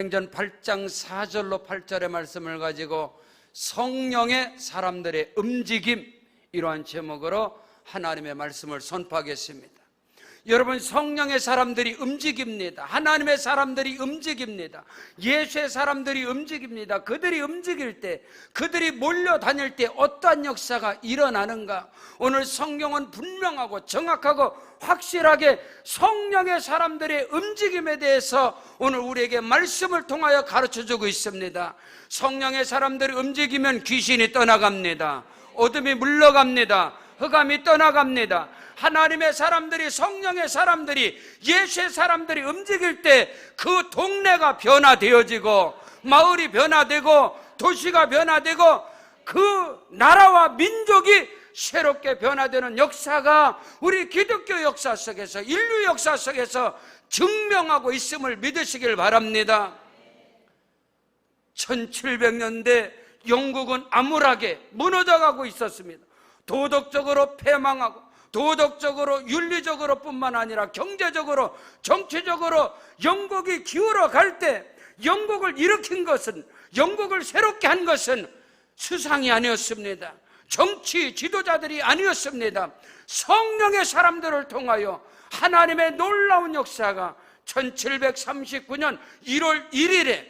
사도행전 8장 4절로 8절의 말씀을 가지고 성령의 사람들의 움직임, 이러한 제목으로 하나님의 말씀을 선포하겠습니다. 여러분, 성령의 사람들이 움직입니다. 하나님의 사람들이 움직입니다. 예수의 사람들이 움직입니다. 그들이 움직일 때, 그들이 몰려다닐 때 어떠한 역사가 일어나는가? 오늘 성경은 분명하고 정확하고 확실하게 성령의 사람들의 움직임에 대해서 오늘 우리에게 말씀을 통하여 가르쳐주고 있습니다. 성령의 사람들이 움직이면 귀신이 떠나갑니다. 어둠이 물러갑니다. 흑암이 떠나갑니다. 하나님의 사람들이, 성령의 사람들이, 예수의 사람들이 움직일 때 그 동네가 변화되어지고, 마을이 변화되고, 도시가 변화되고, 그 나라와 민족이 새롭게 변화되는 역사가 우리 기독교 역사 속에서, 인류 역사 속에서 증명하고 있음을 믿으시길 바랍니다. 1700년대 영국은 암울하게 무너져가고 있었습니다. 도덕적으로 패망하고, 도덕적으로, 윤리적으로 뿐만 아니라 경제적으로, 정치적으로 영국이 기울어 갈 때 영국을 일으킨 것은, 영국을 새롭게 한 것은 수상이 아니었습니다. 정치 지도자들이 아니었습니다. 성령의 사람들을 통하여 하나님의 놀라운 역사가 1739년 1월 1일에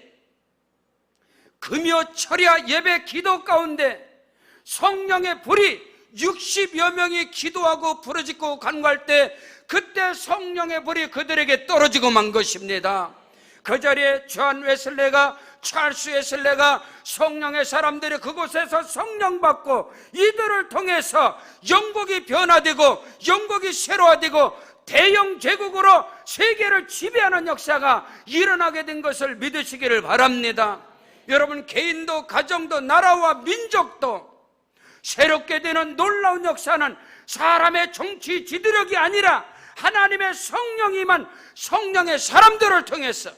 금요 철야 예배 기도 가운데 성령의 불이 60여 명이 기도하고 부르짖고 간구할 때, 그때 성령의 불이 그들에게 떨어지고 만 것입니다. 그 자리에 존 웨슬레가, 찰스 웨슬레가, 성령의 사람들이 그곳에서 성령 받고 이들을 통해서 영국이 변화되고 영국이 새로워지고 대영 제국으로 세계를 지배하는 역사가 일어나게 된 것을 믿으시기를 바랍니다. 여러분, 개인도 가정도 나라와 민족도 새롭게 되는 놀라운 역사는 사람의 정치 지도력이 아니라 하나님의 성령이만, 성령의 사람들을 통해서,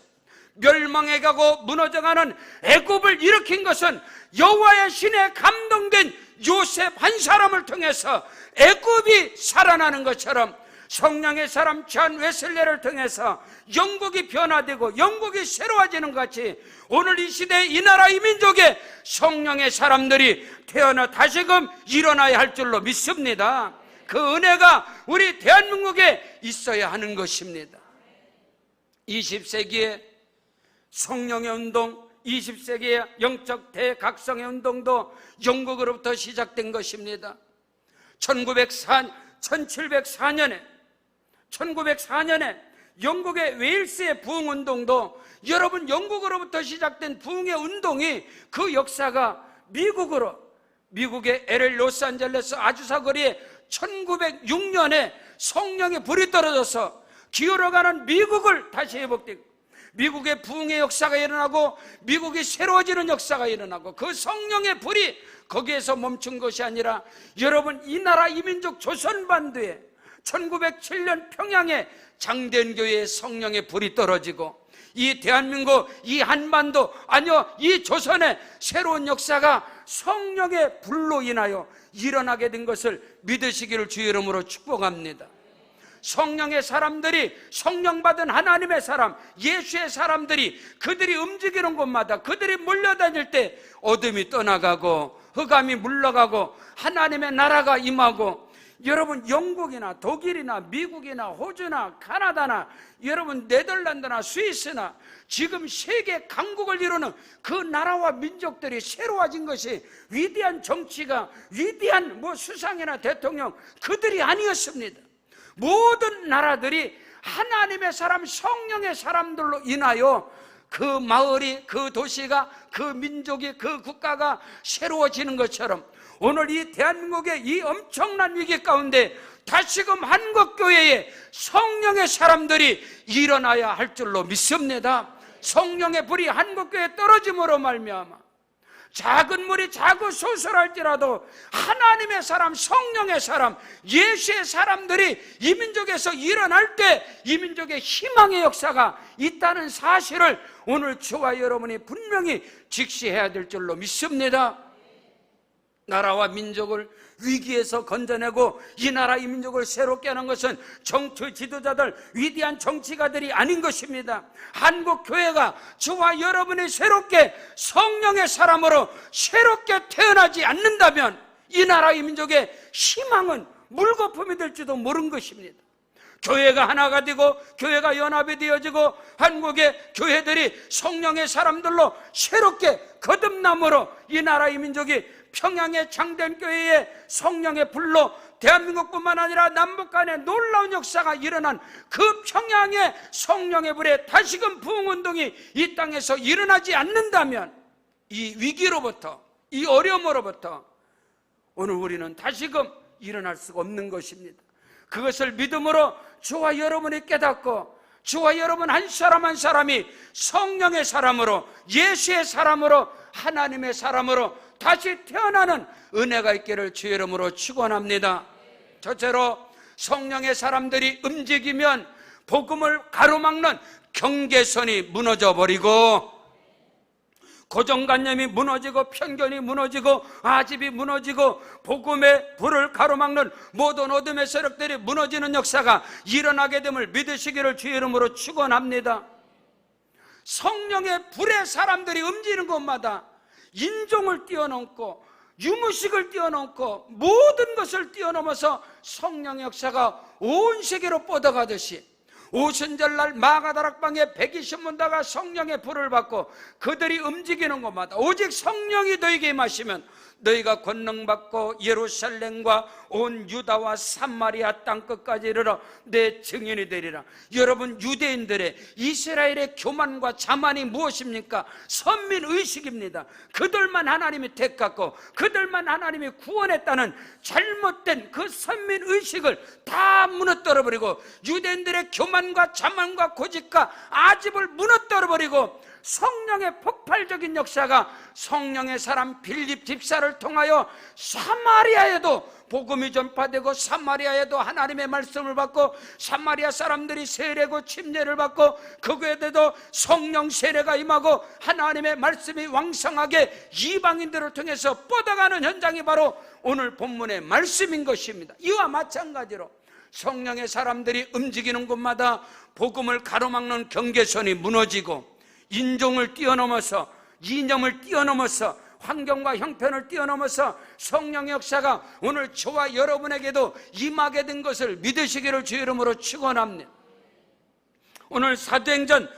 멸망해가고 무너져가는 애굽을 일으킨 것은 여호와의 신에 감동된 요셉 한 사람을 통해서 애굽이 살아나는 것처럼 성령의 사람 존 웨슬레를 통해서 영국이 변화되고 영국이 새로워지는 것 같이 오늘 이 시대, 이 나라, 이 민족에 성령의 사람들이 태어나 다시금 일어나야 할 줄로 믿습니다. 그 은혜가 우리 대한민국에 있어야 하는 것입니다. 20세기의 성령의 운동, 20세기의 영적 대각성의 운동도 영국으로부터 시작된 것입니다. 1704년에 영국의 웨일스의 부흥운동도, 여러분, 영국으로부터 시작된 부흥의 운동이 그 역사가 미국의 LA 로스앤젤레스 아주사 거리에 1906년에 성령의 불이 떨어져서 기울어가는 미국을 다시 회복되고, 미국의 부흥의 역사가 일어나고 미국이 새로워지는 역사가 일어나고, 그 성령의 불이 거기에서 멈춘 것이 아니라, 여러분, 이 나라 이 민족 조선반도에 1907년 평양에 장대현교회의 성령의 불이 떨어지고, 이 대한민국, 이 한반도, 아니요, 이 조선의 새로운 역사가 성령의 불로 인하여 일어나게 된 것을 믿으시기를 주의 이름으로 축복합니다. 성령의 사람들이, 성령 받은 하나님의 사람, 예수의 사람들이, 그들이 움직이는 곳마다, 그들이 몰려다닐 때 어둠이 떠나가고 흑암이 물러가고 하나님의 나라가 임하고, 여러분, 영국이나 독일이나 미국이나 호주나 카나다나, 여러분, 네덜란드나 스위스나 지금 세계 강국을 이루는 그 나라와 민족들이 새로워진 것이 위대한 정치가, 위대한 수상이나 대통령, 그들이 아니었습니다. 모든 나라들이 하나님의 사람, 성령의 사람들로 인하여 그 마을이, 그 도시가, 그 민족이, 그 국가가 새로워지는 것처럼 오늘 이 대한민국의 이 엄청난 위기 가운데 다시금 한국교회에 성령의 사람들이 일어나야 할 줄로 믿습니다. 성령의 불이 한국교회에 떨어짐으로 말미암아 작은 물이 작고 소설할지라도 하나님의 사람, 성령의 사람, 예수의 사람들이 이 민족에서 일어날 때 이 민족의 희망의 역사가 있다는 사실을 오늘 저와 여러분이 분명히 직시해야 될 줄로 믿습니다. 나라와 민족을 위기에서 건져내고 이 나라 이 민족을 새롭게 하는 것은 정치 지도자들, 위대한 정치가들이 아닌 것입니다. 한국 교회가 저와 여러분이 새롭게 성령의 사람으로 새롭게 태어나지 않는다면 이 나라 이 민족의 희망은 물거품이 될지도 모르는 것입니다. 교회가 하나가 되고 교회가 연합이 되어지고 한국의 교회들이 성령의 사람들로 새롭게 거듭남으로 이 나라 이 민족이 평양의 장된 교회의 성령의 불로 대한민국뿐만 아니라 남북 간에 놀라운 역사가 일어난 그 평양의 성령의 불에 다시금 부흥운동이 이 땅에서 일어나지 않는다면 이 위기로부터, 이 어려움으로부터 오늘 우리는 다시금 일어날 수가 없는 것입니다. 그것을 믿음으로 저와 여러분이 깨닫고 저와 여러분 한 사람 한 사람이 성령의 사람으로, 예수의 사람으로, 하나님의 사람으로 다시 태어나는 은혜가 있기를 주의 이름으로 축원합니다. 첫째로, 성령의 사람들이 움직이면 복음을 가로막는 경계선이 무너져 버리고 고정관념이 무너지고 편견이 무너지고 아집이 무너지고 복음의 불을 가로막는 모든 어둠의 세력들이 무너지는 역사가 일어나게 됨을 믿으시기를 주의 이름으로 축원합니다. 성령의 불의 사람들이 움직이는 곳마다 인종을 뛰어넘고 유무식을 뛰어넘고 모든 것을 뛰어넘어서 성령의 역사가 온 세계로 뻗어가듯이 오순절날 마가다락방에 120문다가 성령의 불을 받고 그들이 움직이는 곳마다 오직 성령이 너에게 임하시면 너희가 권능받고 예루살렘과 온 유다와 사마리아 땅끝까지 이르러 내 증인이 되리라. 여러분, 유대인들의 이스라엘의 교만과 자만이 무엇입니까? 선민의식입니다. 그들만 하나님이 택했고 그들만 하나님이 구원했다는 잘못된 그 선민의식을 다 무너뜨려버리고 유대인들의 교만과 자만과 고집과 아집을 무너뜨려버리고 성령의 폭발적인 역사가 성령의 사람 빌립 집사를 통하여 사마리아에도 복음이 전파되고 사마리아에도 하나님의 말씀을 받고 사마리아 사람들이 세례고 침례를 받고 그곳에도 성령 세례가 임하고 하나님의 말씀이 왕성하게 이방인들을 통해서 뻗어가는 현장이 바로 오늘 본문의 말씀인 것입니다. 이와 마찬가지로 성령의 사람들이 움직이는 곳마다 복음을 가로막는 경계선이 무너지고 인종을 뛰어넘어서 이념을 뛰어넘어서 환경과 형편을 뛰어넘어서 성령의 역사가 오늘 저와 여러분에게도 임하게 된 것을 믿으시기를 주의 이름으로 축원합니다. 오늘 사도행전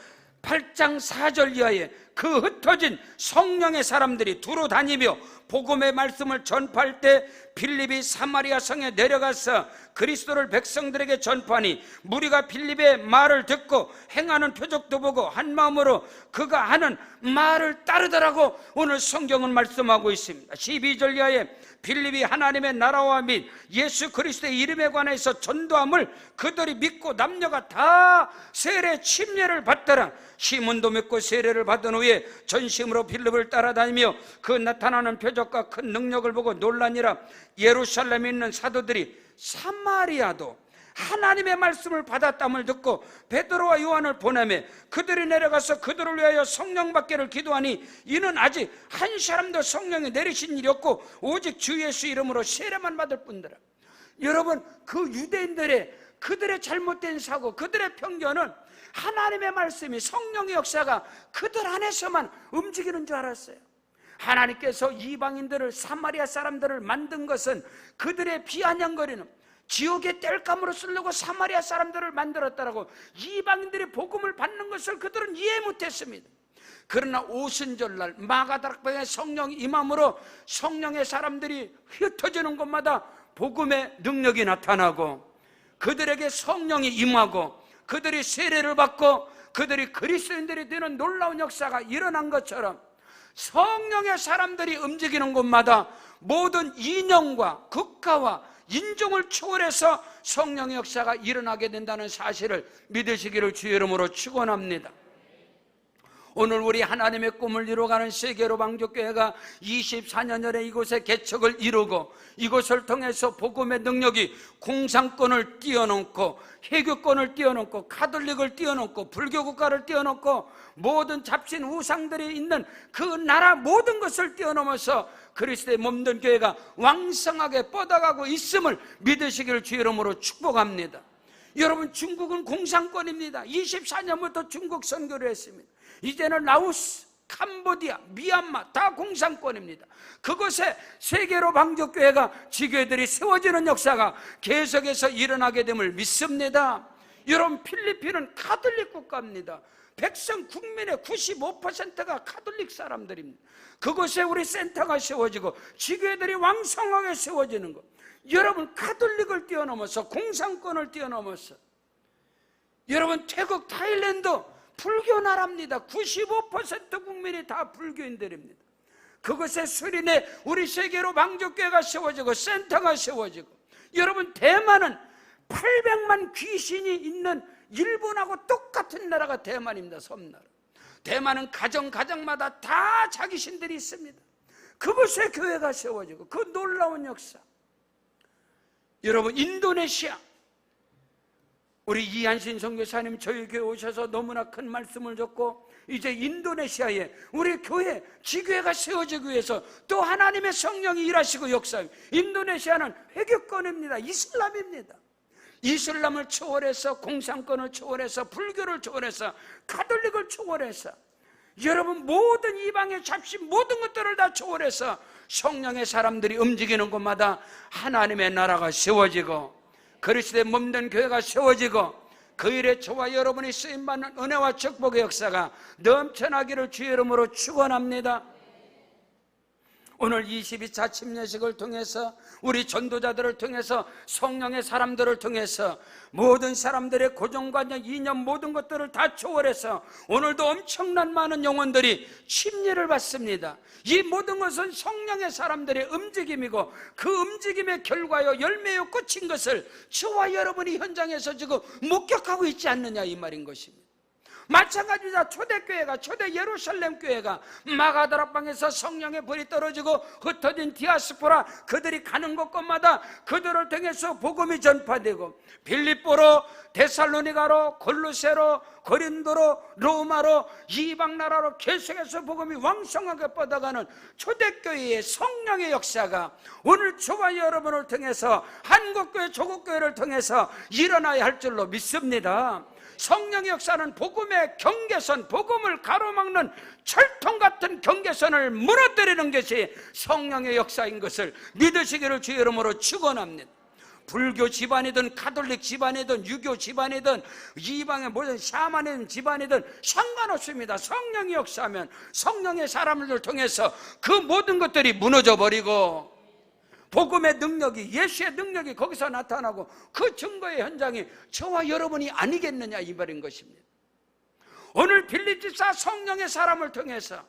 8장 4절 이하에 그 흩어진 성령의 사람들이 두루 다니며 복음의 말씀을 전파할 때 빌립이 사마리아 성에 내려가서 그리스도를 백성들에게 전파하니 무리가 빌립의 말을 듣고 행하는 표적도 보고 한 마음으로 그가 하는 말을 따르더라고 오늘 성경은 말씀하고 있습니다. 12절 이하에 빌립이 하나님의 나라와 및 예수 그리스도의 이름에 관해서 전도함을 그들이 믿고 남녀가 다 세례 침례를 받더라. 시몬도 믿고 세례를 받은 후에 전심으로 빌립을 따라다니며 그 나타나는 표적과 큰 능력을 보고 놀라니라. 예루살렘에 있는 사도들이 사마리아도 하나님의 말씀을 받았담을 듣고 베드로와 요한을 보내매 그들이 내려가서 그들을 위하여 성령 받기를 기도하니 이는 아직 한 사람도 성령이 내리신 일이 없고 오직 주 예수 이름으로 세례만 받을 뿐더라. 여러분, 그 유대인들의 그들의 잘못된 사고, 그들의 편견은 하나님의 말씀이 성령의 역사가 그들 안에서만 움직이는 줄 알았어요. 하나님께서 이방인들을, 사마리아 사람들을 만든 것은 그들의 비아냥거리는 지옥의 땔감으로 쓰려고 사마리아 사람들을 만들었다라고 이방인들이 복음을 받는 것을 그들은 이해 못했습니다. 그러나 오순절날 마가다락방에 성령이 임함으로 성령의 사람들이 흩어지는 곳마다 복음의 능력이 나타나고 그들에게 성령이 임하고 그들이 세례를 받고 그들이 그리스도인들이 되는 놀라운 역사가 일어난 것처럼 성령의 사람들이 움직이는 곳마다 모든 이념과 국가와 인종을 초월해서 성령의 역사가 일어나게 된다는 사실을 믿으시기를 주의 이름으로 축원합니다. 오늘 우리 하나님의 꿈을 이루어가는 세계로 방족교회가 24년 전에 이곳에 개척을 이루고 이곳을 통해서 복음의 능력이 공산권을 뛰어넘고 해교권을 뛰어넘고 가톨릭을 뛰어넘고 불교국가를 뛰어넘고 모든 잡신 우상들이 있는 그 나라 모든 것을 뛰어넘어서 그리스도의 몸된 교회가 왕성하게 뻗어가고 있음을 믿으시기를 주의 이름으로 축복합니다. 여러분, 중국은 공산권입니다. 24년부터 중국 선교를 했습니다. 이제는 라오스, 캄보디아, 미얀마 다 공산권입니다. 그곳에 세계로 방족교회가 지교회들이 세워지는 역사가 계속해서 일어나게 됨을 믿습니다. 여러분, 필리핀은 가톨릭 국가입니다. 백성 국민의 95%가 가톨릭 사람들입니다. 그곳에 우리 센터가 세워지고 지교회들이 왕성하게 세워지는 것, 여러분, 가톨릭을 뛰어넘어서 공산권을 뛰어넘어서, 여러분, 태국, 타일랜드 불교 나라입니다. 95% 국민이 다 불교인들입니다. 그곳에 수린에 우리 세계로 방족교회가 세워지고 센터가 세워지고, 여러분, 대만은 800만 귀신이 있는 일본하고 똑같은 나라가 대만입니다. 섬나라. 대만은 가정마다 다 자기 신들이 있습니다. 그곳에 교회가 세워지고 그 놀라운 역사. 여러분, 인도네시아, 우리 이한신 선교사님 저희 교회 오셔서 너무나 큰 말씀을 줬고, 이제 인도네시아에 우리 교회 지교회가 세워지기 위해서 또 하나님의 성령이 일하시고 역사합니다. 인도네시아는 회교권입니다. 이슬람입니다. 이슬람을 초월해서 공산권을 초월해서 불교를 초월해서 가톨릭을 초월해서, 여러분, 모든 이방의 잡신 모든 것들을 다 초월해서 성령의 사람들이 움직이는 곳마다 하나님의 나라가 세워지고 그리스도의 몸된 교회가 세워지고 그 일에 저와 여러분이 쓰임받는 은혜와 축복의 역사가 넘쳐나기를 주의 이름으로 축원합니다. 오늘 22차 침례식을 통해서 우리 전도자들을 통해서 성령의 사람들을 통해서 모든 사람들의 고정관념, 이념 모든 것들을 다 초월해서 오늘도 엄청난 많은 영혼들이 침례를 받습니다. 이 모든 것은 성령의 사람들의 움직임이고 그 움직임의 결과요 열매요 꽃인 것을 저와 여러분이 현장에서 지금 목격하고 있지 않느냐 이 말인 것입니다. 마찬가지다. 초대교회가, 초대 예루살렘 교회가 마가다락방에서 성령의 불이 떨어지고 흩어진 디아스포라 그들이 가는 곳곳마다 그들을 통해서 복음이 전파되고 빌립보로, 데살로니가로, 골로새로, 고린도로, 로마로, 이방나라로 계속해서 복음이 왕성하게 뻗어가는 초대교회의 성령의 역사가 오늘 저와 여러분을 통해서 한국교회, 조국교회를 통해서 일어나야 할 줄로 믿습니다. 성령의 역사는 복음의 경계선, 복음을 가로막는 철통 같은 경계선을 무너뜨리는 것이 성령의 역사인 것을 믿으시기를 주의 이름으로 축원합니다. 불교 집안이든 가톨릭 집안이든 유교 집안이든 이방의 모든 샤머니즘 집안이든 상관없습니다. 성령이 역사하면 성령의 사람들 통해서 그 모든 것들이 무너져 버리고 복음의 능력이, 예수의 능력이 거기서 나타나고 그 증거의 현장이 저와 여러분이 아니겠느냐 이 말인 것입니다. 오늘 빌립집사 성령의 사람을 통해서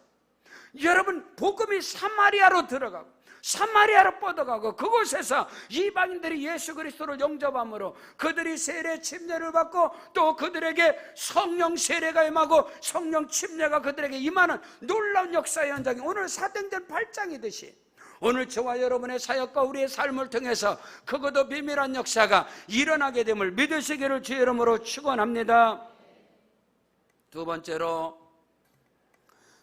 여러분 복음이 사마리아로 들어가고 사마리아로 뻗어가고 그곳에서 이방인들이 예수 그리스도를 영접함으로 그들이 세례 침례를 받고 또 그들에게 성령 세례가 임하고 성령 침례가 그들에게 임하는 놀라운 역사의 현장이 오늘 사도행전 8장이듯이 오늘 저와 여러분의 사역과 우리의 삶을 통해서 크고도 비밀한 역사가 일어나게 됨을 믿으시기를 주의 이름으로 축원합니다. 두 번째로,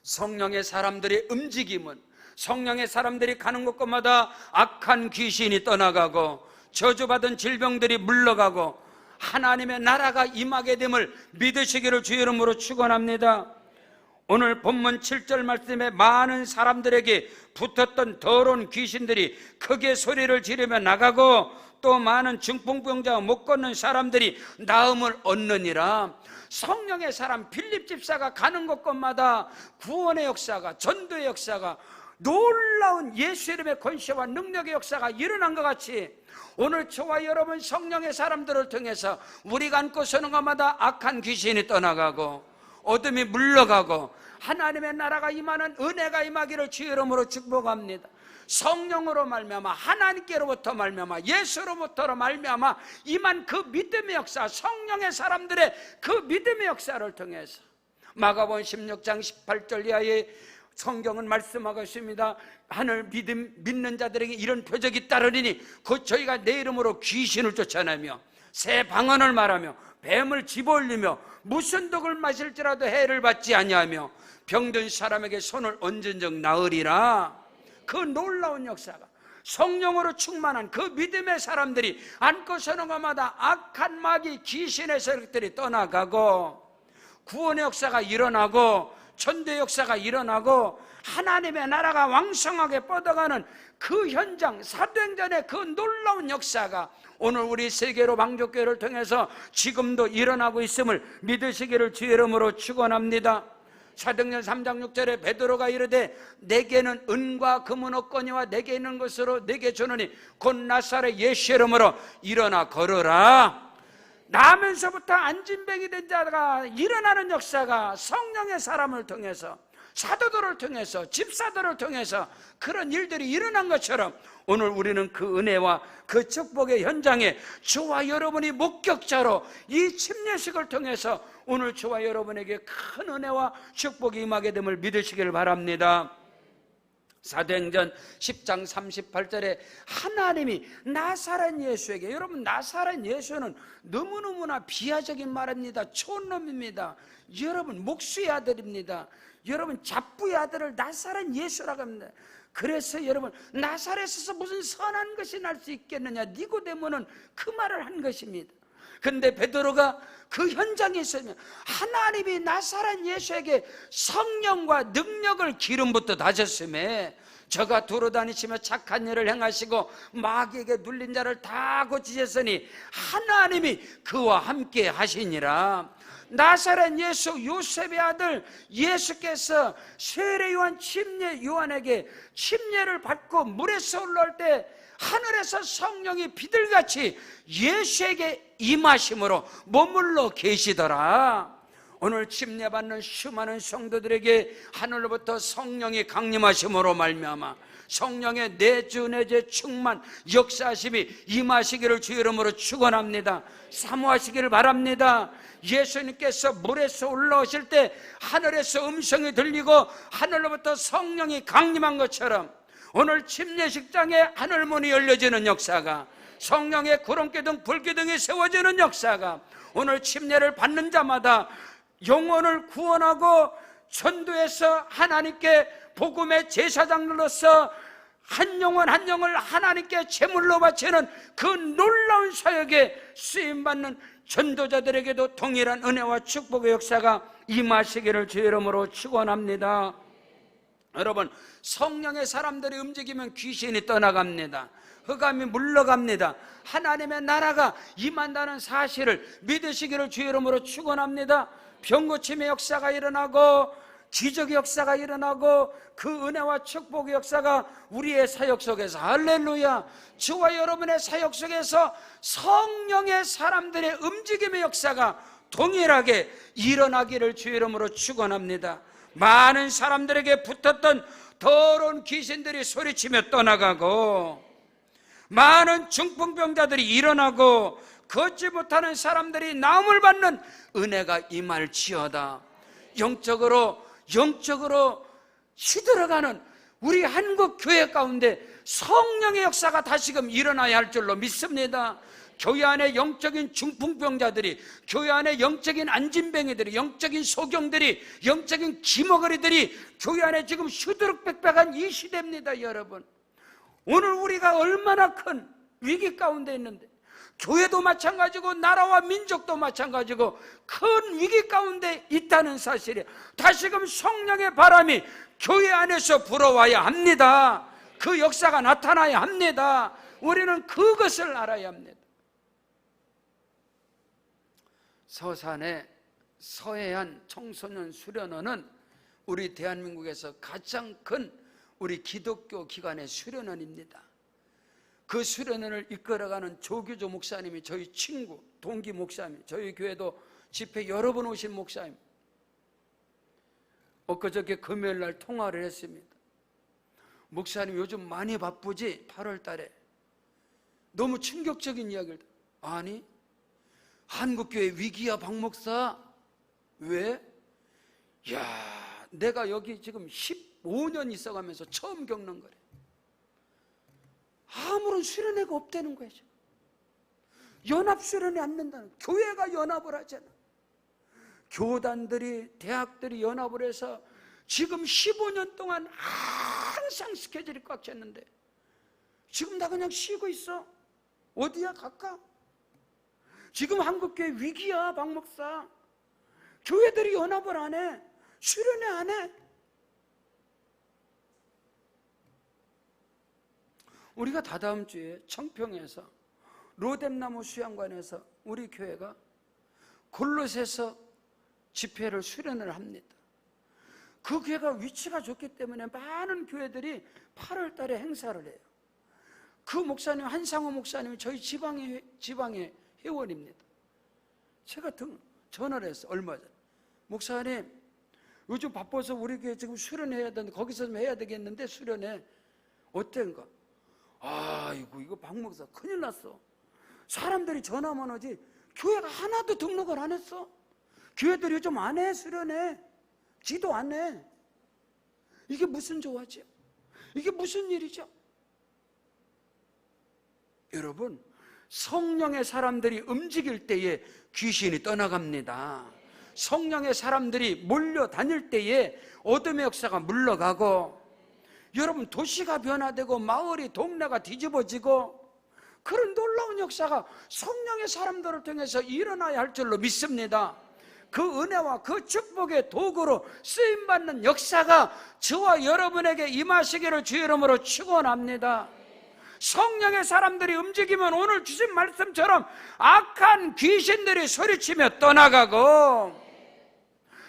성령의 사람들의 움직임은 성령의 사람들이 가는 곳곳마다 악한 귀신이 떠나가고 저주받은 질병들이 물러가고 하나님의 나라가 임하게 됨을 믿으시기를 주의 이름으로 축원합니다. 오늘 본문 7절 말씀에 많은 사람들에게 붙었던 더러운 귀신들이 크게 소리를 지르며 나가고 또 많은 중풍병자와 못 걷는 사람들이 나음을 얻느니라. 성령의 사람 빌립 집사가 가는 곳곳마다 구원의 역사가, 전도의 역사가, 놀라운 예수 이름의 권세와 능력의 역사가 일어난 것 같이 오늘 저와 여러분 성령의 사람들을 통해서 우리가 안고 서는 곳마다 악한 귀신이 떠나가고 어둠이 물러가고 하나님의 나라가 임하는 은혜가 임하기를 주의 이름으로 축복합니다. 성령으로 말미암아 하나님께로부터 말미암아 예수로부터 말미암아 임한 그 믿음의 역사, 성령의 사람들의 그 믿음의 역사를 통해서 마가복음 16장 18절 이하에 성경은 말씀하고 있습니다. 하늘 믿는 자들에게 이런 표적이 따르리니 곧 저희가 내 이름으로 귀신을 쫓아내며 새 방언을 말하며 뱀을 집어올리며 무슨 독을 마실지라도 해를 받지 아니하며 병든 사람에게 손을 얹은 적 나으리라. 그 놀라운 역사가 성령으로 충만한 그 믿음의 사람들이 안고 서는 것마다 악한 마귀 귀신의 세력들이 떠나가고 구원의 역사가 일어나고 천대 역사가 일어나고 하나님의 나라가 왕성하게 뻗어가는 그 현장, 사도행전의 그 놀라운 역사가 오늘 우리 세계로 방족교회를 통해서 지금도 일어나고 있음을 믿으시기를 주의 이름으로 축원합니다. 사도행전 3장 6절에 베드로가 이르되 내게는 은과 금은 없거니와 내게 있는 것으로 내게 주노니 곧 나사렛 예수 이름으로 일어나 걸으라. 나면서부터 안진뱅이 된 자가 일어나는 역사가 성령의 사람을 통해서, 사도들을 통해서, 집사들을 통해서 그런 일들이 일어난 것처럼 오늘 우리는 그 은혜와 그 축복의 현장에 저와 여러분이 목격자로 이 침례식을 통해서 오늘 저와 여러분에게 큰 은혜와 축복이 임하게 됨을 믿으시기를 바랍니다. 사도행전 10장 38절에 하나님이 나사렛 예수에게, 여러분 나사렛 예수는 너무너무나 비하적인 말입니다. 촌놈입니다. 여러분 목수의 아들입니다. 여러분 잡부의 아들을 나사렛 예수라고 합니다. 그래서 여러분 나사렛에서 무슨 선한 것이 날 수 있겠느냐, 니고데모는 그 말을 한 것입니다. 근데 베드로가 그 현장에 있으면 하나님이 나사렛 예수에게 성령과 능력을 기름부터 다졌음에 저가 돌아다니시며 착한 일을 행하시고 마귀에게 눌린 자를 다 고치셨으니 하나님이 그와 함께 하시니라. 나사렛 예수 요셉의 아들 예수께서 세례 요한 침례 요한에게 침례를 받고 물에서 올라올 때 하늘에서 성령이 비둘같이 예수에게 임하심으로 머물러 계시더라. 오늘 침례받는 수많은 성도들에게 하늘로부터 성령이 강림하심으로 말미암아 성령의 내주내제 충만 역사하심이 임하시기를 주의 이름으로 축원합니다. 사모하시기를 바랍니다. 예수님께서 물에서 올라오실 때 하늘에서 음성이 들리고 하늘로부터 성령이 강림한 것처럼 오늘 침례식장에 하늘문이 열려지는 역사가, 성령의 구름기둥 불기둥이 세워지는 역사가 오늘 침례를 받는 자마다 영혼을 구원하고 전도해서 하나님께 복음의 제사장으로서 한 영혼 한 영을 하나님께 제물로 바치는 그 놀라운 사역에 쓰임받는 전도자들에게도 동일한 은혜와 축복의 역사가 임하시기를 주의 이름으로 축원합니다. 여러분, 성령의 사람들이 움직이면 귀신이 떠나갑니다. 흑암이 물러갑니다. 하나님의 나라가 임한다는 사실을 믿으시기를 주의 이름으로 축원합니다. 병고침의 역사가 일어나고 기적의 역사가 일어나고 그 은혜와 축복의 역사가 우리의 사역 속에서, 할렐루야, 저와 여러분의 사역 속에서 성령의 사람들의 움직임의 역사가 동일하게 일어나기를 주의 이름으로 축원합니다. 많은 사람들에게 붙었던 더러운 귀신들이 소리치며 떠나가고 많은 중풍병자들이 일어나고 걷지 못하는 사람들이 나음을 받는 은혜가 임할지어다. 영적으로 시들어가는 우리 한국 교회 가운데 성령의 역사가 다시금 일어나야 할 줄로 믿습니다. 교회 안에 영적인 중풍병자들이, 교회 안에 영적인 안진뱅이들이, 영적인 소경들이, 영적인 기머거리들이 교회 안에 지금 수두룩백백한 이 시대입니다. 여러분, 오늘 우리가 얼마나 큰 위기 가운데 있는데, 교회도 마찬가지고 나라와 민족도 마찬가지고 큰 위기 가운데 있다는 사실이에요. 다시금 성령의 바람이 교회 안에서 불어와야 합니다. 그 역사가 나타나야 합니다. 우리는 그것을 알아야 합니다. 서산의 서해안 청소년 수련원은 우리 대한민국에서 가장 큰 우리 기독교 기관의 수련원입니다. 그 수련원을 이끌어가는 조규조 목사님이 저희 친구, 동기 목사님, 저희 교회도 집회 여러 번 오신 목사님. 엊그저께 금요일날 통화를 했습니다. 목사님 요즘 많이 바쁘지? 8월 달에 너무 충격적인 이야기를. 아니, 한국교회 위기야 박 목사. 왜? 야, 내가 여기 지금 15년 있어가면서 처음 겪는 거래. 아무런 수련회가 없다는 거야. 연합 수련회 안 된다는, 교회가 연합을 하잖아. 교단들이, 대학들이 연합을 해서 지금 15년 동안 항상 스케줄이 꽉 찼는데 지금 나 그냥 쉬고 있어. 어디야 갈까? 지금 한국교회 위기야. 박 목사, 교회들이 연합을 안 해. 수련회 안 해. 우리가 다다음 주에 청평에서 로뎀나무 수양관에서 우리 교회가 골로새서 집회를 수련을 합니다. 그 교회가 위치가 좋기 때문에 많은 교회들이 8월 달에 행사를 해요. 그 목사님, 한상호 목사님이 저희 지방의 회원입니다. 제가 전화를 했어, 얼마 전에. 목사님, 요즘 바빠서 우리 교회 지금 수련해야 되는데 거기서 좀 해야 되겠는데 수련회 어땠는가? 아이고, 이거 박 목사 큰일 났어. 사람들이 전화만 오지 교회가 하나도 등록을 안 했어. 교회들이 요즘 안 해. 수련회 지도 안 해. 이게 무슨 조화죠? 이게 무슨 일이죠? 여러분, 성령의 사람들이 움직일 때에 귀신이 떠나갑니다. 성령의 사람들이 몰려다닐 때에 어둠의 역사가 물러가고, 여러분, 도시가 변화되고 마을이, 동네가 뒤집어지고, 그런 놀라운 역사가 성령의 사람들을 통해서 일어나야 할 줄로 믿습니다. 그 은혜와 그 축복의 도구로 쓰임받는 역사가 저와 여러분에게 임하시기를 주의 이름으로 축원합니다. 성령의 사람들이 움직이면 오늘 주신 말씀처럼 악한 귀신들이 소리치며 떠나가고,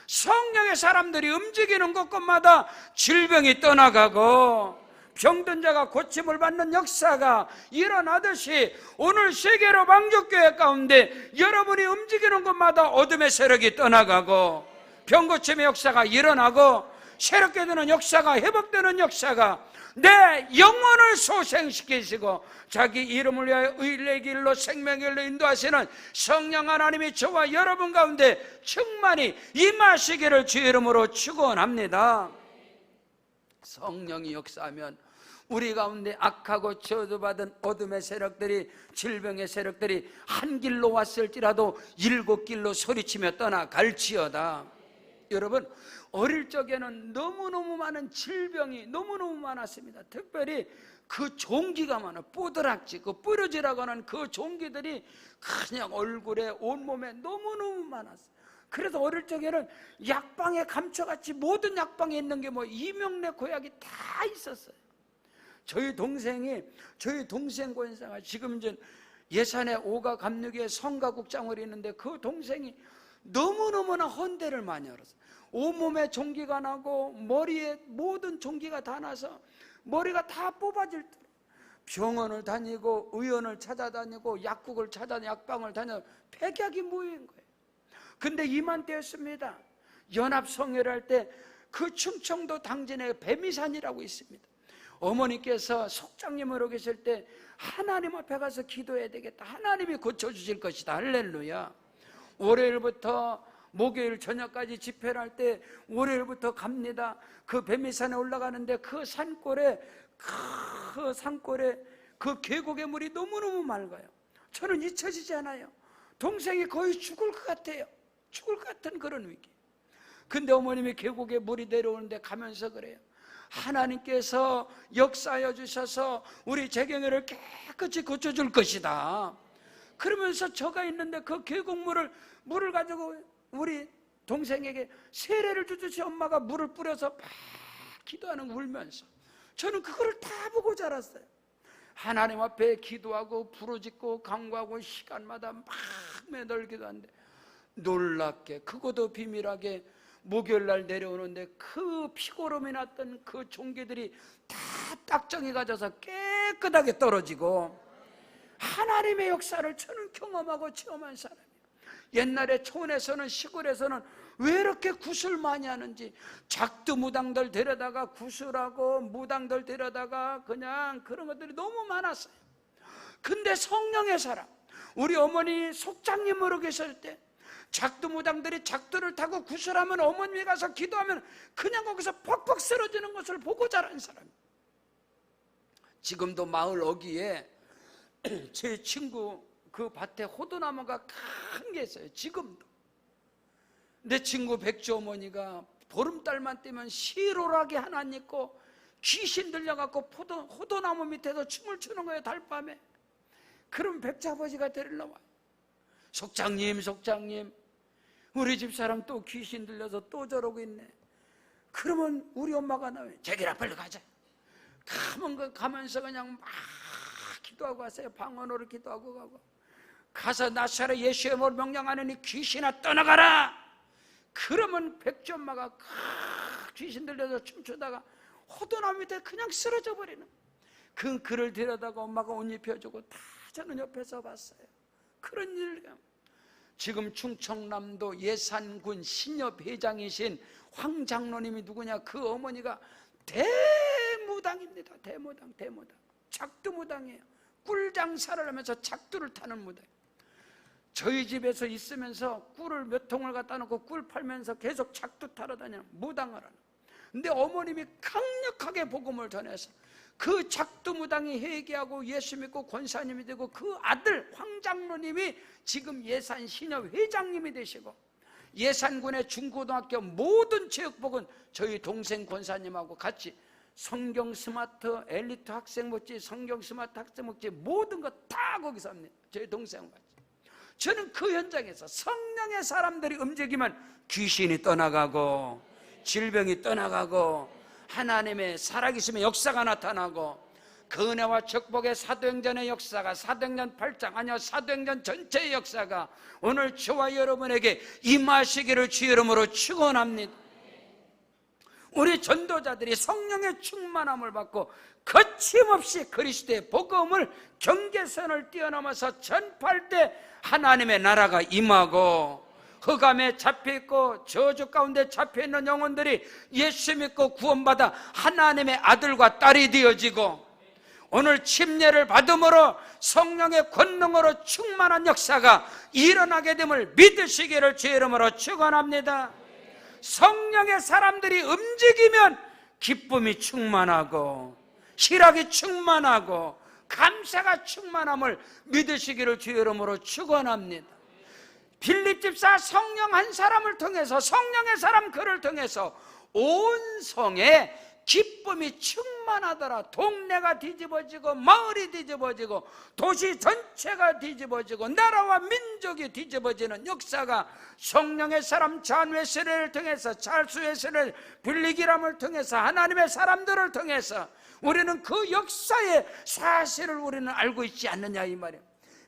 성령의 사람들이 움직이는 곳곳마다 질병이 떠나가고, 병든 자가 고침을 받는 역사가 일어나듯이 오늘 세계로 방주교회 가운데 여러분이 움직이는 곳마다 어둠의 세력이 떠나가고 병고침의 역사가 일어나고 새롭게 되는 역사가, 회복되는 역사가 내 영혼을 소생시키시고 자기 이름을 위하여 의의 길로 생명의 길로 인도하시는 성령 하나님이 저와 여러분 가운데 충만히 임하시기를 주의 이름으로 축원합니다. 성령이 역사하면 우리 가운데 악하고 저주받은 어둠의 세력들이, 질병의 세력들이 한 길로 왔을지라도 7길로 소리치며 떠나갈지어다. 여러분, 어릴 적에는 너무너무 많은 질병이 너무너무 많았습니다. 특별히 그 종기가 많아. 뽀드락지, 그 뿌려지라고 하는 그 종기들이 그냥 얼굴에 온몸에 너무너무 많았어요. 그래서 어릴 적에는 약방에 감춰같이 모든 약방에 있는 게 뭐 이명래 고약이 다 있었어요. 저희 동생 권사가 지금 이제 예산의 5가 감리교회 성가국장을 있는데 그 동생이 너무너무나 헌대를 많이 알았어요. 온몸에 종기가 나고 머리에 모든 종기가 다 나서 머리가 다 뽑아질 때 병원을 다니고 의원을 찾아다니고 약국을 찾아다니고 약방을 다녀 백약이 모인 거예요. 근데 이맘때였습니다. 연합성회를 할 때 그 충청도 당진에 배미산이라고 있습니다. 어머니께서 속장님으로 계실 때 하나님 앞에 가서 기도해야 되겠다. 하나님이 고쳐주실 것이다. 할렐루야. 월요일부터 목요일 저녁까지 집회를 할 때 월요일부터 갑니다. 그 배미산에 올라가는데 그 산골에 그 계곡의 물이 너무너무 맑아요. 저는 잊혀지지 않아요. 동생이 거의 죽을 것 같아요. 죽을 것 같은 그런 위기. 근데 어머님이 계곡에 물이 내려오는데 가면서 그래요. 하나님께서 역사하여 주셔서 우리 재경이를 깨끗이 고쳐줄 것이다. 그러면서 저가 있는데 그 물을 가지고 우리 동생에게 세례를 주듯이 엄마가 물을 뿌려서 막 기도하는 거 울면서 저는 그거를 다 보고 자랐어요. 하나님 앞에 기도하고 부르짖고 간구하고 시간마다 막 매달기도 하는데 놀랍게 크고도 비밀하게 목요일날 내려오는데 그 피고름이 났던 그 종기들이 다 딱정이 가져서 깨끗하게 떨어지고 하나님의 역사를 저는 경험하고 체험한 사람이에요. 옛날에 촌에서는 시골에서는 왜 이렇게 굿을 많이 하는지 작두 무당들 데려다가 굿을하고 무당들 데려다가 그냥 그런 것들이 너무 많았어요. 근데 성령의 사람, 우리 어머니 속장님으로 계실 때 작두무당들이 작두를 타고 구슬하면 어머님이 가서 기도하면 그냥 거기서 퍽퍽 쓰러지는 것을 보고 자란 사람이에요. 지금도 마을 어귀에 제 친구 그 밭에 호두나무가 큰 게 있어요. 지금도. 내 친구 백주 어머니가 보름달만 되면 시로락이 하나 있고 귀신 들려갖고 호두나무 밑에서 춤을 추는 거예요. 달밤에. 그럼 백주 아버지가 데리러 와요. 속장님 우리 집사람 또 귀신 들려서 또 저러고 있네. 그러면 우리 엄마가 나와요. 자기라 빨리 가자. 가면서 그냥 막 기도하고 왔어요. 방언으로 기도하고 가고, 가서 나사렛 예수의 이름으로 명령하느니 귀신아 떠나가라. 그러면 백주 엄마가 귀신 들려서 춤추다가 호두나무 밑에 그냥 쓰러져 버리는. 그를 데려다가 엄마가 옷 입혀주고 다 저는 옆에서 봤어요. 그런 일. 지금 충청남도 예산군 신협회장이신 황 장로님이 누구냐? 그 어머니가 대무당입니다. 대무당. 작두무당이에요. 꿀장사를 하면서 작두를 타는 무당. 저희 집에서 있으면서 꿀을 몇 통을 갖다 놓고 꿀 팔면서 계속 작두 타러 다니는 무당을 하는. 근데 어머님이 강력하게 복음을 전해서 그 작두무당이 회개하고 예수 믿고 권사님이 되고, 그 아들 황 장로님이 지금 예산 신협 회장님이 되시고, 예산군의 중고등학교 모든 체육복은 저희 동생 권사님하고 같이 성경 스마트 엘리트 학생 목지, 성경 스마트 학생 목지 모든 거 다 거기서 합니다. 저희 동생과 같이. 저는 그 현장에서 성령의 사람들이 움직이면 귀신이 떠나가고 질병이 떠나가고 하나님의 살아계심의 역사가 나타나고, 그 은혜와 축복의 사도행전의 역사가, 사도행전 8장 아니요 사도행전 전체의 역사가 오늘 저와 여러분에게 임하시기를 주 이름으로 축원합니다. 우리 전도자들이 성령의 충만함을 받고 거침없이 그리스도의 복음을 경계선을 뛰어넘어서 전파할 때 하나님의 나라가 임하고, 흑암에 잡혀있고 저주 가운데 잡혀있는 영혼들이 예수 믿고 구원받아 하나님의 아들과 딸이 되어지고, 오늘 침례를 받음으로 성령의 권능으로 충만한 역사가 일어나게 됨을 믿으시기를 주의 이름으로 축원합니다. 성령의 사람들이 움직이면 기쁨이 충만하고 희락이 충만하고 감사가 충만함을 믿으시기를 주의 이름으로 축원합니다. 빌립 집사 성령 한 사람을 통해서, 성령의 사람 그를 통해서 온 성에 기쁨이 충만하더라. 동네가 뒤집어지고 마을이 뒤집어지고 도시 전체가 뒤집어지고 나라와 민족이 뒤집어지는 역사가 성령의 사람 잔 웨슬리를 통해서, 찰스 웨슬리, 빌리기람을 통해서, 하나님의 사람들을 통해서 우리는 그 역사의 사실을 우리는 알고 있지 않느냐 이 말이에요.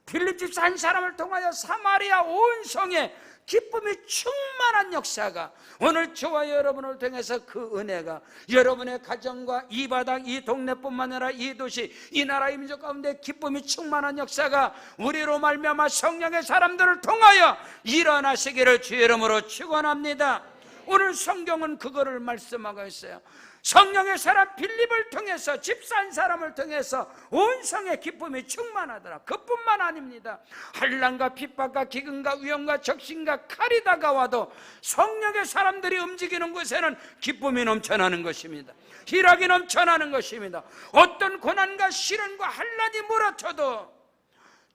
빌립 집사 한 사람을 통하여 사마리아 온 성에 기쁨이 충만한 역사가 오늘 저와 여러분을 통해서 그 은혜가 여러분의 가정과 이 바닥, 이 동네뿐만 아니라 이 도시, 이 나라, 이 민족 가운데 기쁨이 충만한 역사가 우리로 말미암아 성령의 사람들을 통하여 일어나시기를 주의 이름으로 축원합니다. 오늘 성경은 그거를 말씀하고 있어요. 성령의 사람 빌립을 통해서, 집사 한 사람을 통해서 온 성의 기쁨이 충만하더라. 그뿐만 아닙니다. 환난과 핍박과 기근과 위험과 적신과 칼이 다가와도 성령의 사람들이 움직이는 곳에는 기쁨이 넘쳐나는 것입니다. 희락이 넘쳐나는 것입니다. 어떤 고난과 시련과 환난이 몰아쳐도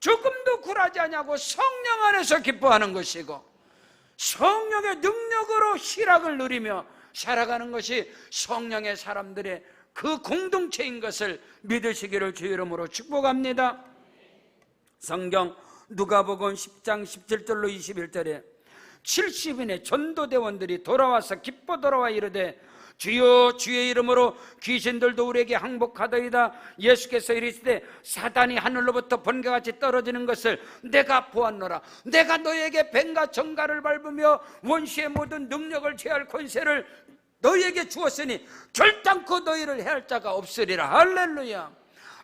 조금도 굴하지 않냐고 성령 안에서 기뻐하는 것이고, 성령의 능력으로 희락을 누리며 살아가는 것이 성령의 사람들의 그 공동체인 것을 믿으시기를 주의 이름으로 축복합니다. 성경 누가복음 10장 17절로 21절에 70인의 전도대원들이 돌아와서 기뻐 돌아와 이르되 주여 주의 이름으로 귀신들도 우리에게 항복하더이다. 예수께서 이르시되 사단이 하늘로부터 번개같이 떨어지는 것을 내가 보았노라. 내가 너에게 뱀과 정갈을 밟으며 원수의 모든 능력을 제할 권세를 너희에게 주었으니 결단코 너희를 해할 자가 없으리라. 할렐루야.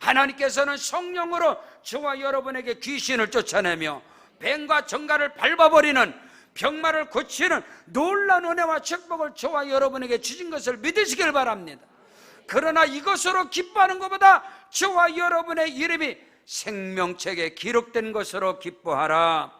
하나님께서는 성령으로 저와 여러분에게 귀신을 쫓아내며 뱀과 정갈을 밟아버리는, 병마를 고치는 놀라운 은혜와 축복을 저와 여러분에게 주신 것을 믿으시길 바랍니다. 그러나 이것으로 기뻐하는 것보다 저와 여러분의 이름이 생명책에 기록된 것으로 기뻐하라.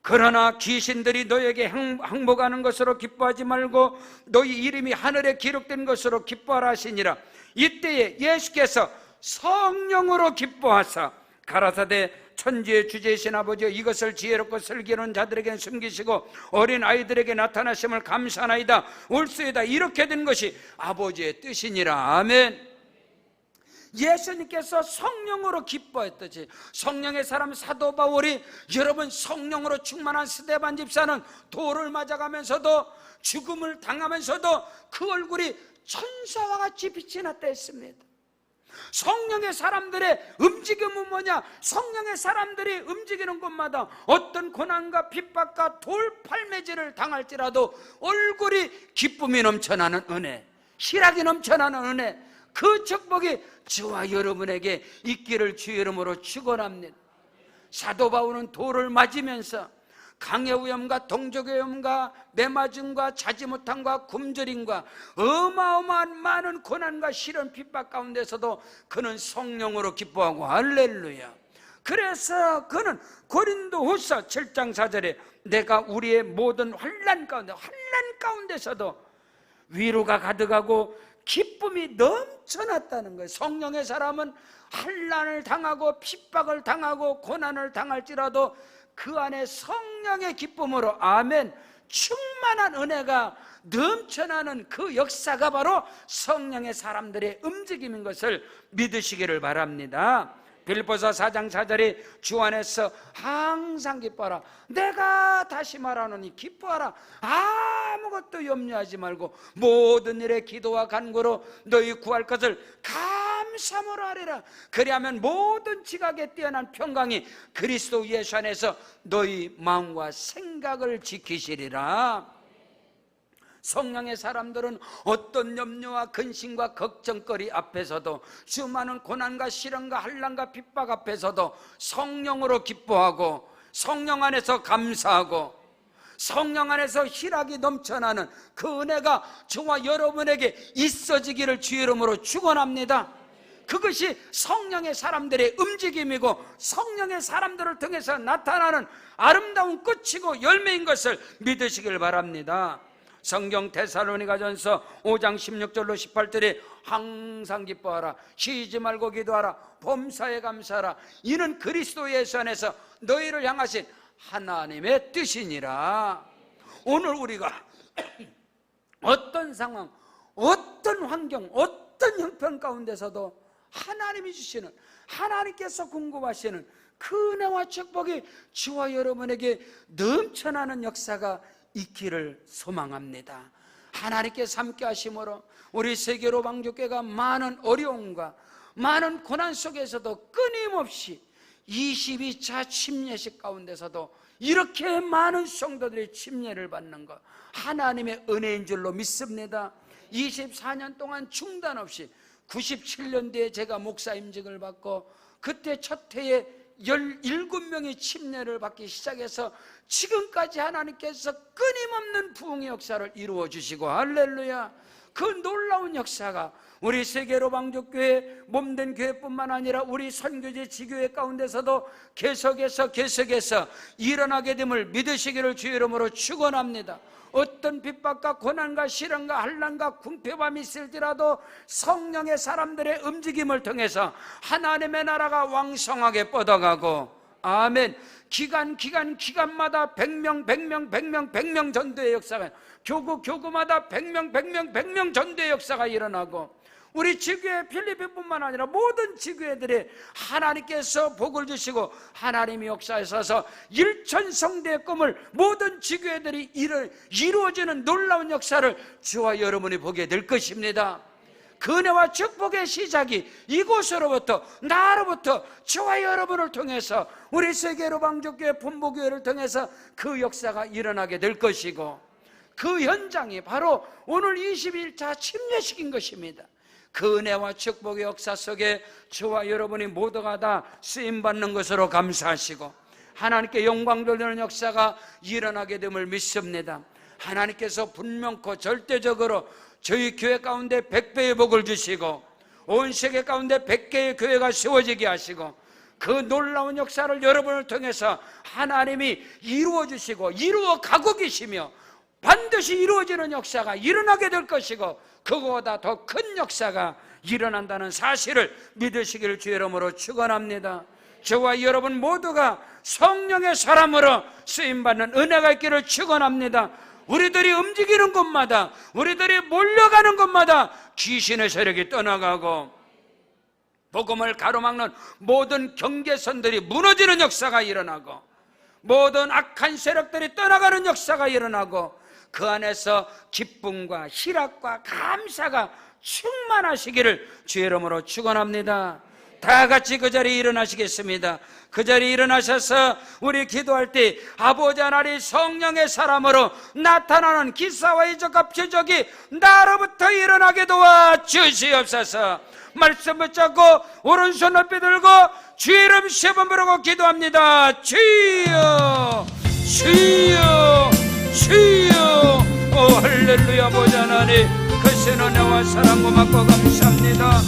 그러나 귀신들이 너에게 항복하는 것으로 기뻐하지 말고 너희 이름이 하늘에 기록된 것으로 기뻐하라 하시니라. 이때에 예수께서 성령으로 기뻐하사 가라사대 천지의 주제이신 아버지여, 이것을 지혜롭고 슬기로운 자들에게 숨기시고 어린 아이들에게 나타나심을 감사하나이다. 올수에다 이렇게 된 것이 아버지의 뜻이니라. 아멘. 예수님께서 성령으로 기뻐했듯이 성령의 사람 사도 바울이, 여러분, 성령으로 충만한 스데반 집사는 돌을 맞아가면서도 죽음을 당하면서도 그 얼굴이 천사와 같이 빛이 났다 했습니다. 성령의 사람들의 움직임은 뭐냐? 성령의 사람들이 움직이는 곳마다 어떤 고난과 핍박과 돌팔매질을 당할지라도 얼굴이 기쁨이 넘쳐나는 은혜, 희락이 넘쳐나는 은혜, 그 축복이 저와 여러분에게 있기를 주의 이름으로 축원합니다. 사도 바울은 돌을 맞으면서 강의 위험과 동족의 위험과 매맞음과 자지 못함과 굶주림과 어마어마한 많은 고난과 시련 핍박 가운데서도 그는 성령으로 기뻐하고 할렐루야. 그래서 그는 고린도후서 7장 4절에 내가 우리의 모든 환난 가운데서도 위로가 가득하고 기쁨이 넘쳐났다는 거예요. 성령의 사람은 환난을 당하고 핍박을 당하고 고난을 당할지라도 그 안에 성령의 기쁨으로, 아멘, 충만한 은혜가 넘쳐나는 그 역사가 바로 성령의 사람들의 움직임인 것을 믿으시기를 바랍니다. 빌립보서 4장 4절에 주 안에서 항상 기뻐하라. 내가 다시 말하노니 기뻐하라. 아무것도 염려하지 말고 모든 일에 기도와 간구로 너희 구할 것을 감사함으로 하리라. 그리하면 모든 지각에 뛰어난 평강이 그리스도 예수 안에서 너희 마음과 생각을 지키시리라. 성령의 사람들은 어떤 염려와 근심과 걱정거리 앞에서도, 수많은 고난과 시련과 환난과 핍박 앞에서도 성령으로 기뻐하고 성령 안에서 감사하고 성령 안에서 희락이 넘쳐나는 그 은혜가 저와 여러분에게 있어지기를 주의 이름으로 축원합니다. 그것이 성령의 사람들의 움직임이고 성령의 사람들을 통해서 나타나는 아름다운 끝이고 열매인 것을 믿으시길 바랍니다. 성경 데살로니가전서 5장 16절로 18절에 항상 기뻐하라, 쉬지 말고 기도하라, 범사에 감사하라, 이는 그리스도 예수 안에서 너희를 향하신 하나님의 뜻이니라. 오늘 우리가 어떤 상황, 어떤 환경, 어떤 형편 가운데서도 하나님이 주시는, 하나님께서 공급하시는 그 은혜와 축복이 주와 여러분에게 넘쳐나는 역사가 있기를 소망합니다. 하나님께서 함께 하심으로 우리 세계로 방주교회가 많은 어려움과 많은 고난 속에서도 끊임없이 22차 침례식 가운데서도 이렇게 많은 성도들의 침례를 받는 것, 하나님의 은혜인 줄로 믿습니다. 24년 동안 중단 없이 97년도에 제가 목사 임직을 받고 그때 첫 해에 17명의 침례를 받기 시작해서 지금까지 하나님께서 끊임없는 부흥의 역사를 이루어 주시고, 할렐루야. 그 놀라운 역사가 우리 세계로 방족교회 몸된 교회뿐만 아니라 우리 선교제 지교회 가운데서도 계속해서 일어나게 됨을 믿으시기를 주의 이름으로 축원합니다. 어떤 핍박과 고난과 시련과 환난과 궁핍함이 있을지라도 성령의 사람들의 움직임을 통해서 하나님의 나라가 왕성하게 뻗어가고, 아멘. 기간마다 100명 전도의 역사가, 교구마다 100명 전도의 역사가 일어나고, 우리 지교회 필리핀뿐만 아니라 모든 지교회들이 하나님께서 복을 주시고 하나님이 역사하셔서 1000성대의 꿈을 모든 지교회들이 이루어지는 놀라운 역사를 저와 여러분이 보게 될 것입니다. 그 은혜와 축복의 시작이 이곳으로부터, 나로부터, 저와 여러분을 통해서 우리 세계로 방족교회 본부교회를 통해서 그 역사가 일어나게 될 것이고, 그 현장이 바로 오늘 21차 침례식인 것입니다. 그 은혜와 축복의 역사 속에 저와 여러분이 모두가 다 쓰임받는 것으로 감사하시고 하나님께 영광 돌리는 역사가 일어나게 됨을 믿습니다. 하나님께서 분명코 절대적으로 저희 교회 가운데 100배의 복을 주시고 온 세계 가운데 100개의 교회가 세워지게 하시고 그 놀라운 역사를 여러분을 통해서 하나님이 이루어 주시고 이루어 가고 계시며 반드시 이루어지는 역사가 일어나게 될 것이고 그거보다 더 큰 역사가 일어난다는 사실을 믿으시기를 주의 이름으로 축원합니다. 저와 여러분 모두가 성령의 사람으로 쓰임받는 은혜가 있기를 축원합니다. 우리들이 움직이는 곳마다, 우리들이 몰려가는 곳마다 귀신의 세력이 떠나가고 복음을 가로막는 모든 경계선들이 무너지는 역사가 일어나고 모든 악한 세력들이 떠나가는 역사가 일어나고 그 안에서 기쁨과 희락과 감사가 충만하시기를 주의 이름으로 축원합니다. 다 같이 그 자리에 일어나시겠습니다. 그 자리에 일어나셔서 우리 기도할 때 아버지 하나님 성령의 사람으로 나타나는 기사와 이적과 표적이 나로부터 일어나게 도와 주시옵소서. 말씀 붙잡고 오른손 높이 들고 주의 이름 세 번 부르고 기도합니다. 주여 주여 주여. 오 할렐루야. 아버지 하나님 그 큰 은혜와 사랑 고맙고 감사합니다.